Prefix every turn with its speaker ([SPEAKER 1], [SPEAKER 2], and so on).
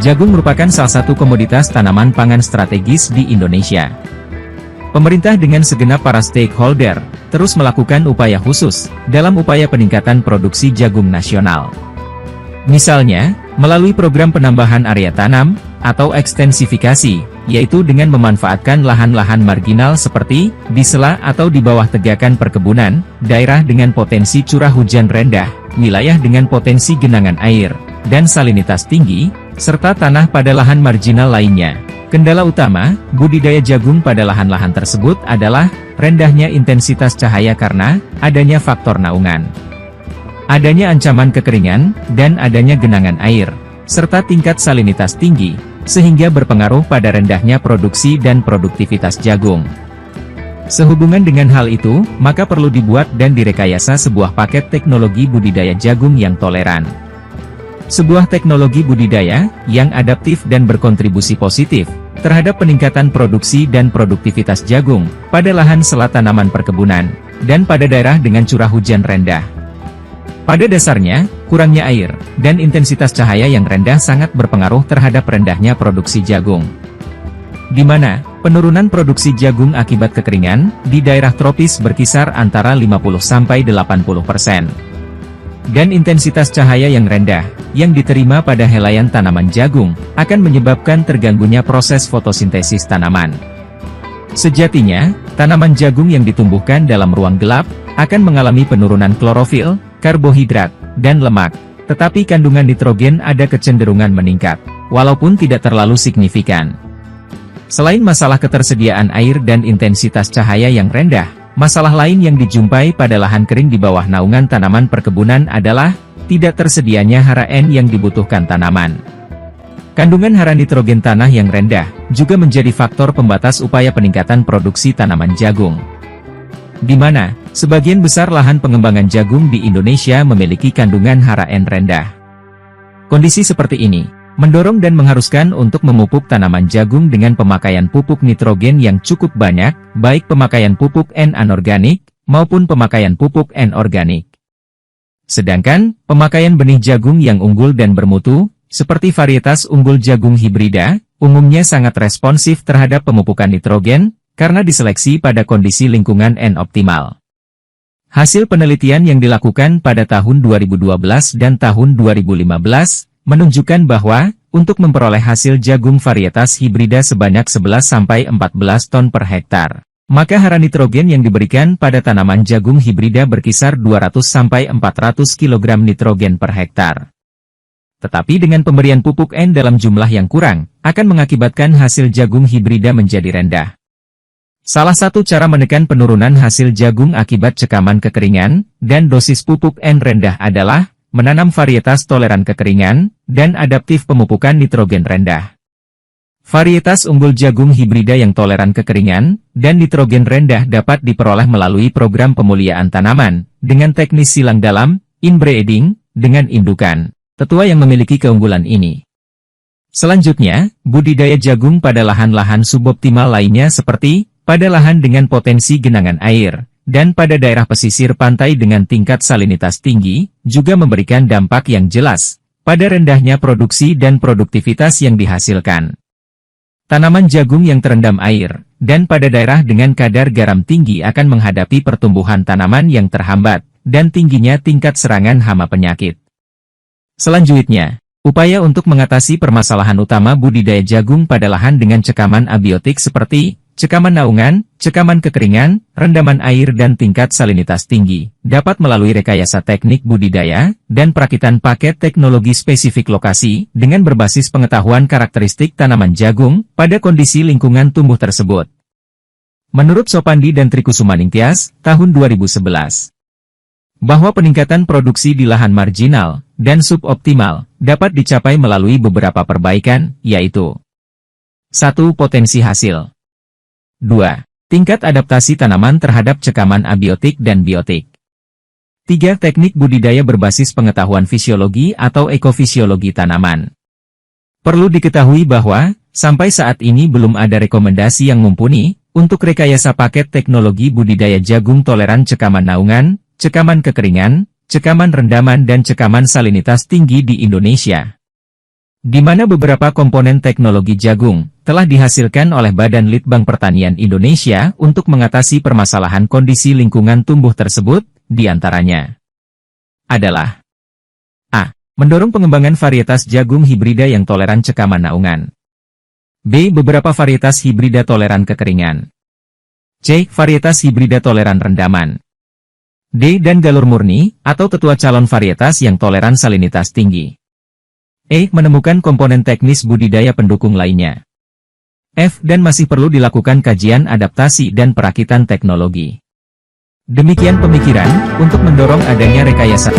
[SPEAKER 1] Jagung merupakan salah satu komoditas tanaman pangan strategis di Indonesia. Pemerintah dengan segenap para stakeholder terus melakukan upaya khusus dalam upaya peningkatan produksi jagung nasional. Misalnya, melalui program penambahan area tanam atau ekstensifikasi, yaitu dengan memanfaatkan lahan-lahan marginal seperti di sela atau di bawah tegakan perkebunan, daerah dengan potensi curah hujan rendah, wilayah dengan potensi genangan air dan salinitas tinggi, serta tanah pada lahan marginal lainnya. Kendala utama budidaya jagung pada lahan-lahan tersebut adalah rendahnya intensitas cahaya karena adanya faktor naungan, adanya ancaman kekeringan, dan adanya genangan air, serta tingkat salinitas tinggi, sehingga berpengaruh pada rendahnya produksi dan produktivitas jagung. Sehubungan dengan hal itu, maka perlu dibuat dan direkayasa sebuah paket teknologi budidaya jagung yang toleran. Sebuah teknologi budidaya yang adaptif dan berkontribusi positif terhadap peningkatan produksi dan produktivitas jagung pada lahan sela tanaman perkebunan, dan pada daerah dengan curah hujan rendah. Pada dasarnya, kurangnya air dan intensitas cahaya yang rendah sangat berpengaruh terhadap rendahnya produksi jagung. Di mana penurunan produksi jagung akibat kekeringan di daerah tropis berkisar antara 50–80%. Dan intensitas cahaya yang rendah yang diterima pada helaian tanaman jagung akan menyebabkan terganggunya proses fotosintesis tanaman. Sejatinya, tanaman jagung yang ditumbuhkan dalam ruang gelap akan mengalami penurunan klorofil, karbohidrat, dan lemak, tetapi kandungan nitrogen ada kecenderungan meningkat, walaupun tidak terlalu signifikan. Selain masalah ketersediaan air dan intensitas cahaya yang rendah, masalah lain yang dijumpai pada lahan kering di bawah naungan tanaman perkebunan adalah tidak tersedianya hara N yang dibutuhkan tanaman. Kandungan hara nitrogen tanah yang rendah juga menjadi faktor pembatas upaya peningkatan produksi tanaman jagung. Di mana sebagian besar lahan pengembangan jagung di Indonesia memiliki kandungan hara N rendah. Kondisi seperti ini mendorong dan mengharuskan untuk memupuk tanaman jagung dengan pemakaian pupuk nitrogen yang cukup banyak, baik pemakaian pupuk N anorganik, maupun pemakaian pupuk N organik. Sedangkan, pemakaian benih jagung yang unggul dan bermutu, seperti varietas unggul jagung hibrida, umumnya sangat responsif terhadap pemupukan nitrogen, karena diseleksi pada kondisi lingkungan N optimal. Hasil penelitian yang dilakukan pada tahun 2012 dan tahun 2015, menunjukkan bahwa, untuk memperoleh hasil jagung varietas hibrida sebanyak 11–14 ton per hektar, maka hara nitrogen yang diberikan pada tanaman jagung hibrida berkisar 200–400 kg nitrogen per hektar. Tetapi dengan pemberian pupuk N dalam jumlah yang kurang, akan mengakibatkan hasil jagung hibrida menjadi rendah. Salah satu cara menekan penurunan hasil jagung akibat cekaman kekeringan, dan dosis pupuk N rendah adalah menanam varietas toleran kekeringan, dan adaptif pemupukan nitrogen rendah. Varietas unggul jagung hibrida yang toleran kekeringan, dan nitrogen rendah dapat diperoleh melalui program pemuliaan tanaman, dengan teknis silang dalam, inbreeding, dengan indukan tetua yang memiliki keunggulan ini. Selanjutnya, budidaya jagung pada lahan-lahan suboptimal lainnya seperti, pada lahan dengan potensi genangan air, dan pada daerah pesisir pantai dengan tingkat salinitas tinggi, juga memberikan dampak yang jelas pada rendahnya produksi dan produktivitas yang dihasilkan. Tanaman jagung yang terendam air, dan pada daerah dengan kadar garam tinggi akan menghadapi pertumbuhan tanaman yang terhambat, dan tingginya tingkat serangan hama penyakit. Selanjutnya, upaya untuk mengatasi permasalahan utama budidaya jagung pada lahan dengan cekaman abiotik seperti cekaman naungan, cekaman kekeringan, rendaman air dan tingkat salinitas tinggi, dapat melalui rekayasa teknik budidaya, dan perakitan paket teknologi spesifik lokasi, dengan berbasis pengetahuan karakteristik tanaman jagung, pada kondisi lingkungan tumbuh tersebut. Menurut Sopandi dan Trikusumaningtyas, tahun 2011, bahwa peningkatan produksi di lahan marginal, dan suboptimal, dapat dicapai melalui beberapa perbaikan, yaitu 1. Potensi hasil. 2. Tingkat adaptasi tanaman terhadap cekaman abiotik dan biotik. 3. Teknik budidaya berbasis pengetahuan fisiologi atau ekofisiologi tanaman. Perlu diketahui bahwa, sampai saat ini belum ada rekomendasi yang mumpuni, untuk rekayasa paket teknologi budidaya jagung toleran cekaman naungan, cekaman kekeringan, cekaman rendaman dan cekaman salinitas tinggi di Indonesia. di mana beberapa komponen teknologi jagung telah dihasilkan oleh Badan Litbang Pertanian Indonesia untuk mengatasi permasalahan kondisi lingkungan tumbuh tersebut, di antaranya adalah A. Mendorong pengembangan varietas jagung hibrida yang toleran cekaman naungan. B. Beberapa varietas hibrida toleran kekeringan. C. Varietas hibrida toleran rendaman. D. Dan galur murni, atau tetua calon varietas yang toleran salinitas tinggi. E. Menemukan komponen teknis budidaya pendukung lainnya. F. Dan masih perlu dilakukan kajian adaptasi dan perakitan teknologi. Demikian pemikiran, untuk mendorong adanya rekayasa.